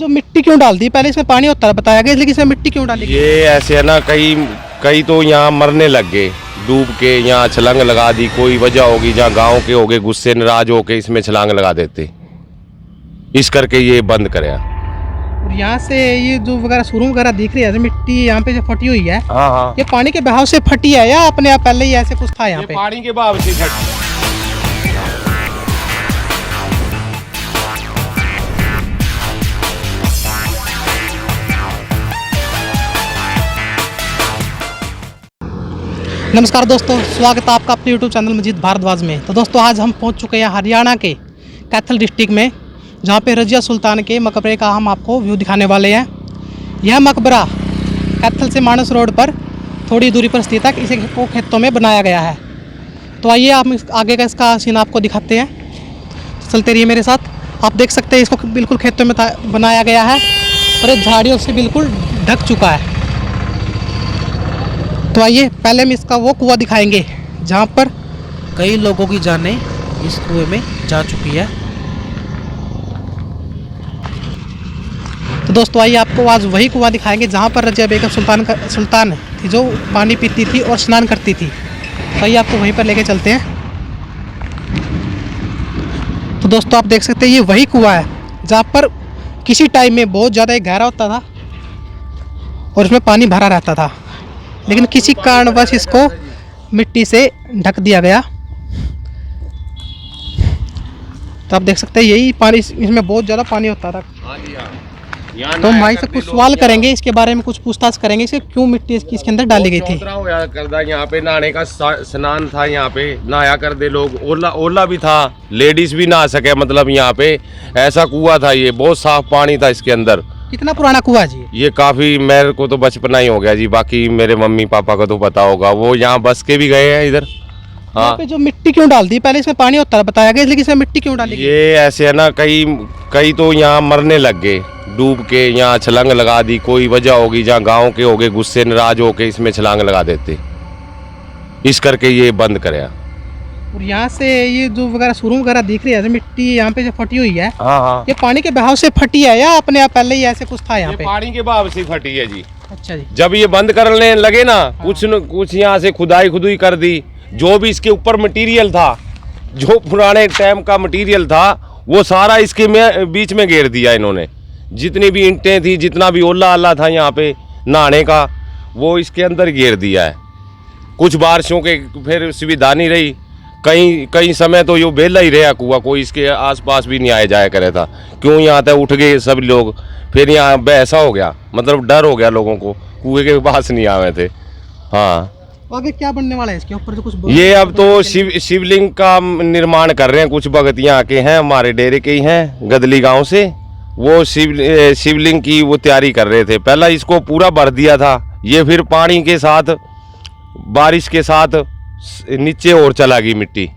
जो मिट्टी क्यों डाल दी? पहले इसमें पानी होता है बताया गया, लेकिन इसमें मिट्टी क्यों डाली? ये ऐसे है ना, कई तो यहाँ मरने लग गए डूब के, यहाँ छलांग लगा दी। कोई वजह होगी, जहाँ गांव के हो गए गुस्से नाराज होके इसमें छलांग लगा देते, इस करके ये बंद कराया। और यहाँ से ये जो वगैरह शुरू वगैरह दिख रही है मिट्टी यहाँ पे जो फटी हुई है, हाँ, ये पानी के बहाव से फटी है या अपने आप पहले ही ऐसे कुछ था यहाँ पे? पानी के बहाव से फटी। नमस्कार दोस्तों, स्वागत है आपका अपने YouTube चैनल मजीद भारद्वाज में। तो दोस्तों आज हम पहुंच चुके हैं हरियाणा के कैथल डिस्ट्रिक्ट में, जहां पे रजिया सुल्तान के मकबरे का हम आपको व्यू दिखाने वाले हैं। यह मकबरा कैथल से मानस रोड पर थोड़ी दूरी पर स्थित है। इसे को खेतों में बनाया गया है। तो आइए आप आगे का इसका सीन आपको दिखाते हैं। चलते रहिए मेरे साथ। आप देख सकते हैं इसको बिल्कुल खेतों में बनाया गया है और ये झाड़ियों से बिल्कुल ढक चुका है। तो आइए पहले हम इसका वो कुआं दिखाएंगे जहाँ पर कई लोगों की जानें इस कुएं में जा चुकी है। तो दोस्तों आइए आपको आज वही कुआं दिखाएंगे जहाँ पर रजिया बेगम सुल्तान थी, जो पानी पीती थी और स्नान करती थी। तो आइए आपको वहीं पर लेके चलते हैं। तो दोस्तों आप देख सकते हैं ये वही कुआं है जहाँ पर किसी टाइम में बहुत ज़्यादा गहरा होता था और उसमें पानी भरा रहता था, लेकिन किसी कारणवश इसको मिट्टी से ढक दिया गया। तो आप देख सकते हैं यही पानी, इसमें बहुत ज़्यादा पानी होता था। तो हम भाई से कुछ सवाल करेंगे, इसके बारे में कुछ पूछताछ करेंगे, इसे क्यों मिट्टी इसके अंदर डाली गई थी। यहाँ पे नहाने का स्नान था, यहाँ पे नहाया कर दे लोग। ओला भी था, लेडीज भी नहा सके, मतलब यहाँ पे ऐसा कुआं था। ये बहुत साफ पानी था इसके अंदर। कितना पुराना कुआं जी? ये काफी, मेरे को तो बचपना ही हो गया जी, बाकी मेरे मम्मी पापा को तो पता होगा, वो यहाँ बस के भी गए हैं इधर। हाँ, पे जो मिट्टी क्यों डाल दी? पहले इसमें पानी होता है बताया गया, लेकिन इसमें मिट्टी क्यों डाली? ये ऐसे है ना, कई तो यहाँ मरने लग गए डूब के, यहाँ छलांग लगा दी। कोई वजह होगी, जहाँ गांव के हो गए गुस्से नाराज होके इसमें छलांग लगा देते, इस करके ये बंद कराया। और यहाँ से ये जो वगैरह शुरू वगैरह दिख रही है मिट्टी यहाँ पे जो फटी हुई है, हाँ, ये पानी के बहाव से फटी है या अपने आप पहले ही ऐसे कुछ था यहाँ पे? पानी के बहाव से फटी है जी। अच्छा जी। जब ये बंद करने लगे ना, कुछ यहाँ से खुदाई कर दी। जो भी इसके ऊपर मटेरियल था, जो पुराने टाइम का मटेरियल था, वो सारा इसके बीच में घेर दिया इन्होंने। जितनी भी ईंटें थी, जितना भी ओला आला था यहाँ पे नहाने का, वो इसके अंदर घेर दिया है। कुछ बारिशों के फिर सुविधा नहीं रही, कई समय तो ये बेला ही रहा कुआं, कोई इसके आसपास भी नहीं आया जाया करे था। क्यों यहाँ तक उठ गए सब लोग, फिर यहाँ ऐसा हो गया, मतलब डर हो गया लोगों को, कुएं के पास नहीं आए थे। हाँ, आगे क्या बनने वाला है इसके ऊपर? जो कुछ ये अब तो शिवलिंग का निर्माण कर रहे हैं। कुछ भगत यहाँ के हैं, हमारे डेरे के ही हैं, गदली गांव से। वो शिवलिंग की वो तैयारी कर रहे थे। पहला इसको पूरा भर दिया था, ये फिर पानी के साथ, बारिश के साथ नीचे और चला गई मिट्टी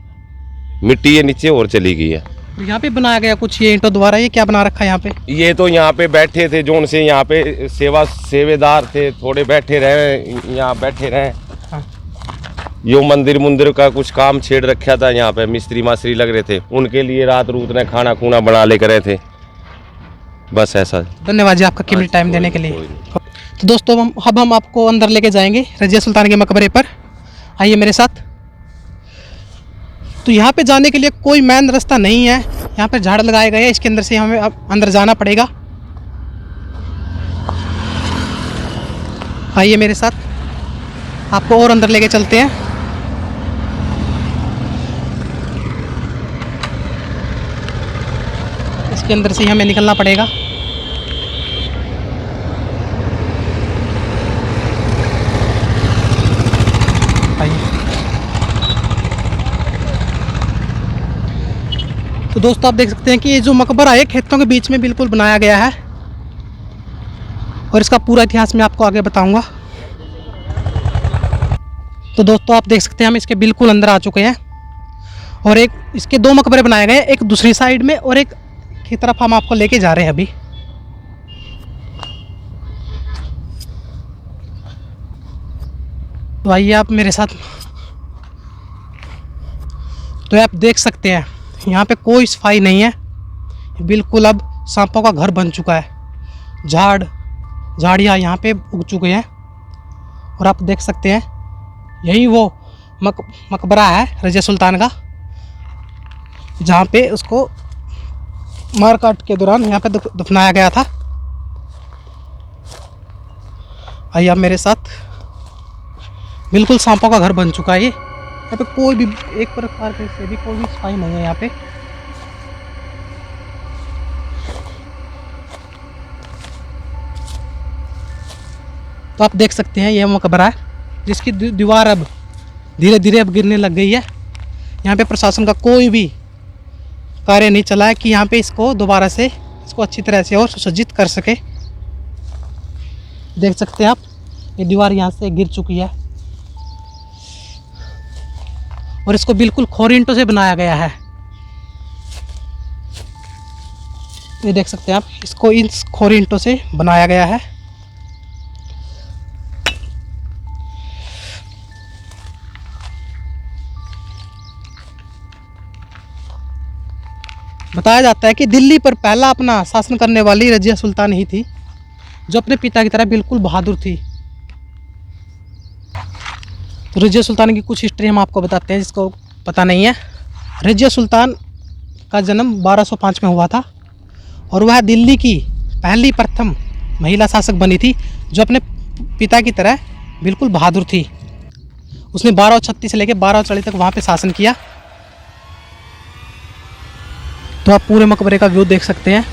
ये नीचे और चली गई है। यहाँ पे बनाया गया कुछ ये ईंटों द्वारा, ये क्या बना रखा है यहाँ पे? ये तो यहाँ पे बैठे थे, जोन से यहाँ पे सेवेदार थे, थोड़े बैठे रहे, यहाँ बैठे रहे। हाँ। यो मंदिर का कुछ काम छेड़ रखा था यहाँ पे, मिस्त्री मास्त्री लग रहे थे, उनके लिए रात ने खाना खूना बना ले करे थे। बस ऐसा। धन्यवाद जी आपका कीमती टाइम देने के लिए। तो दोस्तों अब हम आपको अंदर लेके जाएंगे रजिया सुल्तान के मकबरे पर। आइए मेरे साथ। तो यहाँ पे जाने के लिए कोई मेन रास्ता नहीं है, यहाँ पे झाड़ लगाए गए हैं, इसके अंदर से हमें अब अंदर जाना पड़ेगा। आइए मेरे साथ, आपको और अंदर लेके चलते हैं। इसके अंदर से ही हमें निकलना पड़ेगा। तो दोस्तों आप देख सकते हैं कि ये जो मकबरा है खेतों के बीच में बिल्कुल बनाया गया है, और इसका पूरा इतिहास मैं आपको आगे बताऊंगा। तो दोस्तों आप देख सकते हैं हम इसके बिल्कुल अंदर आ चुके हैं, और एक इसके दो मकबरे बनाए गए हैं, एक दूसरी साइड में और एक की तरफ हम आपको लेके जा रहे हैं अभी। तो आइए आप मेरे साथ। तो आप देख सकते हैं यहाँ पे कोई सफाई नहीं है, बिल्कुल अब सांपों का घर बन चुका है। झाड़ियाँ यहाँ पे उग चुके हैं। और आप देख सकते हैं यही वो मकबरा है रज़िया सुल्तान का, जहाँ पे उसको मारकाट के दौरान यहाँ पे दफनाया गया था। आइए आप मेरे साथ। बिल्कुल सांपों का घर बन चुका है ये। यहाँ पे कोई भी एक प्रकार से भी कोई भी सफाई नहीं है यहाँ पे। तो आप देख सकते हैं यह मकबरा है जिसकी दीवार अब धीरे धीरे अब गिरने लग गई है। यहाँ पे प्रशासन का कोई भी कार्य नहीं चला है कि यहाँ पे इसको दोबारा से इसको अच्छी तरह से और सुसज्जित कर सके। देख सकते हैं आप, ये दीवार यहाँ से गिर चुकी है और इसको बिल्कुल खोरी ईंटों से बनाया गया है। ये देख सकते हैं आप, इसको इन खोरी ईंटों से बनाया गया है। बताया जाता है कि दिल्ली पर पहला अपना शासन करने वाली रज़िया सुल्तान ही थी, जो अपने पिता की तरह बिल्कुल बहादुर थी। तो रज़िया सुल्तान की कुछ हिस्ट्री हम आपको बताते हैं जिसको पता नहीं है। रज़िया सुल्तान का जन्म 1205 में हुआ था और वह दिल्ली की पहली प्रथम महिला शासक बनी थी, जो अपने पिता की तरह बिल्कुल बहादुर थी। उसने 1236 से लेकर 1240 तक वहाँ पे शासन किया। तो आप पूरे मकबरे का व्यू देख सकते हैं,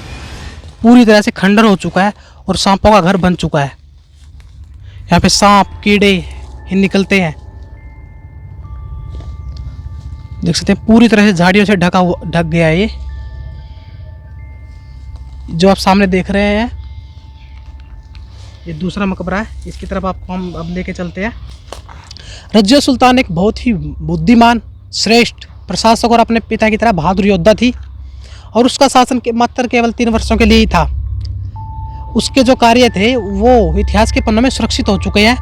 पूरी तरह से खंडर हो चुका है और सांपों का घर बन चुका है। यहाँ पे सांप कीड़े ही निकलते हैं। देख सकते हैं पूरी तरह से झाड़ियों से ढक गया है ये जो आप सामने देख रहे हैं। ये दूसरा मकबरा है, इसकी तरफ आपको हम अब लेके चलते हैं। रज़िया सुल्तान एक बहुत ही बुद्धिमान, श्रेष्ठ प्रशासक और अपने पिता की तरह बहादुर योद्धा थी और उसका शासन मात्र केवल 3 वर्षों के लिए ही था। उसके जो कार्य थे वो इतिहास के पन्नों में सुरक्षित हो चुके हैं।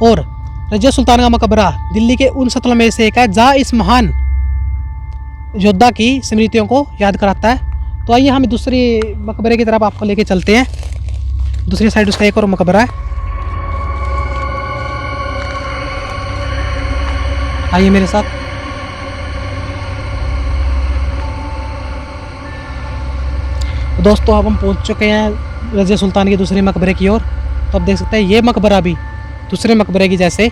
और रज़िया सुल्तान का मकबरा दिल्ली के उन स्थलों में से एक है जहाँ इस महान योद्धा की स्मृतियों को याद कराता है। तो आइए हम दूसरी मकबरे की तरफ आपको लेके चलते हैं। दूसरी साइड उसका एक और मकबरा है, आइए मेरे साथ। दोस्तों अब हम पहुंच चुके हैं रज़िया सुल्तान के दूसरे मकबरे की ओर। तो आप देख सकते हैं ये मकबरा भी दूसरे मकबरे की जैसे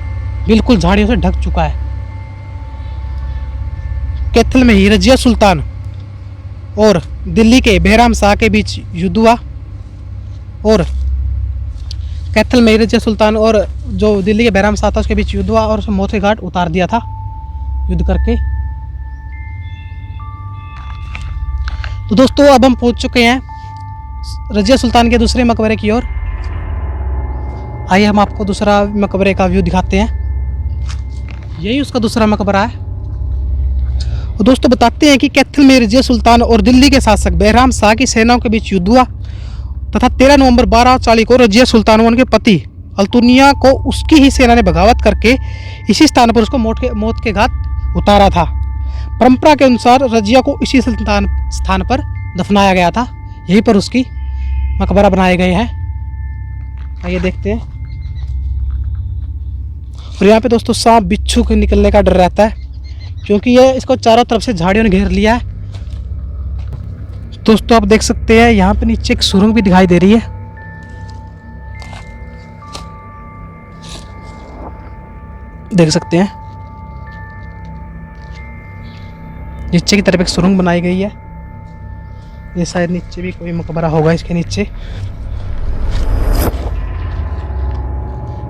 बिल्कुल झाड़ियों से ढक चुका है। कैथल में ही रज़िया सुल्तान और दिल्ली के बेहराम शाह के बीच युद्ध हुआ और कैथल में ही रज़िया सुल्तान और जो दिल्ली के बेहराम शाह था उसके बीच युद्ध हुआ और उसे मौत के घाट उतार दिया था युद्ध करके। तो दोस्तों अब हम पहुंच चुके हैं रज़िया सुल्तान के दूसरे मकबरे की ओर। आइए हम आपको दूसरा मकबरे का व्यू दिखाते हैं। यही उसका दूसरा मकबरा है। और दोस्तों बताते हैं कि कैथल में रज़िया सुल्तान और दिल्ली के शासक बेहराम शाह की सेनाओं के बीच युद्ध हुआ तथा 13 नवंबर 1240 को रज़िया सुल्तान व उनके पति अल्तुनिया को उसकी ही सेना ने बगावत करके इसी स्थान पर उसको मौत के घाट उतारा था। परंपरा के अनुसार रज़िया को इसी स्थान पर दफनाया गया था। यहीं पर उसकी मकबरा बनाए गए हैं। आइए देखते हैं। और यहाँ पे दोस्तों सांप बिच्छू के निकलने का डर रहता है क्योंकि ये इसको चारों तरफ से झाड़ियों ने घेर लिया है। दोस्तों आप देख सकते हैं यहाँ पे नीचे एक सुरंग भी दिखाई दे रही है। देख सकते हैं नीचे की तरफ एक सुरंग बनाई गई है। ये शायद नीचे भी कोई मकबरा होगा इसके नीचे।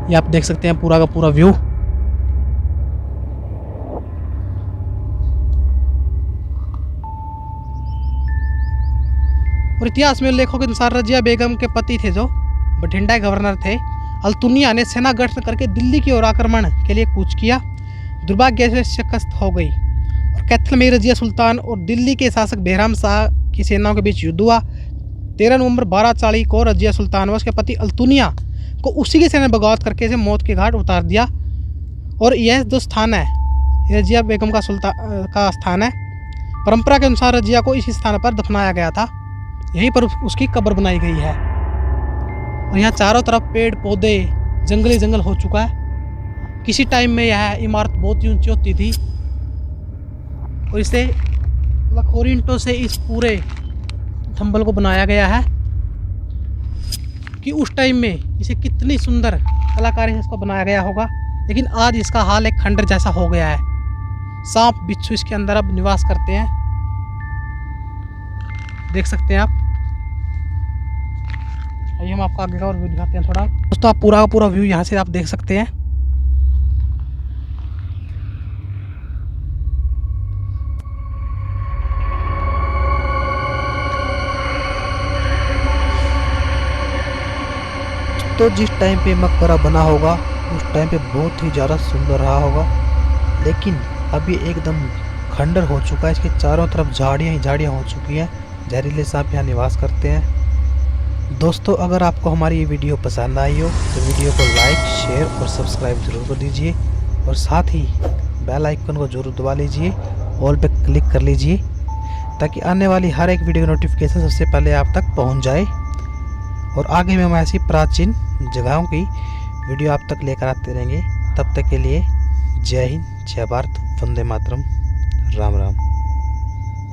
ये आप देख सकते हैं पूरा का पूरा व्यू। और इतिहास में लेखों के अनुसार रज़िया बेगम के पति थे जो बठिंडा के गवर्नर थे अल्तुनिया ने सेना गठन करके दिल्ली की ओर आक्रमण के लिए कूच किया। दुर्भाग्य से शिकस्त हो गई और कैथल में रज़िया सुल्तान और दिल्ली के शासक बेहराम शाह की सेनाओं के बीच युद्ध हुआ। 13 नवंबर 1240 को रज़िया सुल्तान व उसके पति अल्तुनिया को उसी की सेना ने बगावत करके इसे मौत के घाट उतार दिया। और यह जो स्थान है रज़िया बेगम का स्थान है। परंपरा के अनुसार रज़िया को इसी स्थान पर दफनाया गया था। यहीं पर उसकी कब्र बनाई गई है। और यहाँ चारों तरफ पेड़ पौधे जंगली जंगल हो चुका है। किसी टाइम में यह इमारत बहुत ही ऊंची होती थी और इसे लखोरी ईंटों से इस पूरे थंबल को बनाया गया है कि उस टाइम में इसे कितनी सुंदर कलाकारी से इसको बनाया गया होगा। लेकिन आज इसका हाल एक खंडर जैसा हो गया है। सांप बिच्छू इसके अंदर अब निवास करते हैं, देख सकते हैं आप। आइए हम आपको आगे का और व्यू दिखाते हैं थोड़ा। दोस्तों आप पूरा का पूरा व्यू यहाँ से आप देख सकते हैं। तो जिस टाइम पे मकबरा बना होगा उस टाइम पे बहुत ही ज़्यादा सुंदर रहा होगा, लेकिन अभी एकदम खंडर हो चुका है। इसके चारों तरफ झाड़ियाँ ही झाड़ियाँ हो चुकी हैं। जहरीले सांप यहाँ निवास करते हैं। दोस्तों अगर आपको हमारी ये वीडियो पसंद आई हो तो वीडियो को लाइक शेयर और सब्सक्राइब जरूर कर दीजिए और साथ ही बेल आइकन को जरूर दबा लीजिए, ऑल पे क्लिक कर लीजिए ताकि आने वाली हर एक वीडियो नोटिफिकेशन सबसे पहले आप तक पहुँच जाए। और आगे में हम ऐसी प्राचीन जगहों की वीडियो आप तक लेकर आते रहेंगे। तब तक के लिए जय हिंद, जय भारत, वंदे मातरम, राम राम।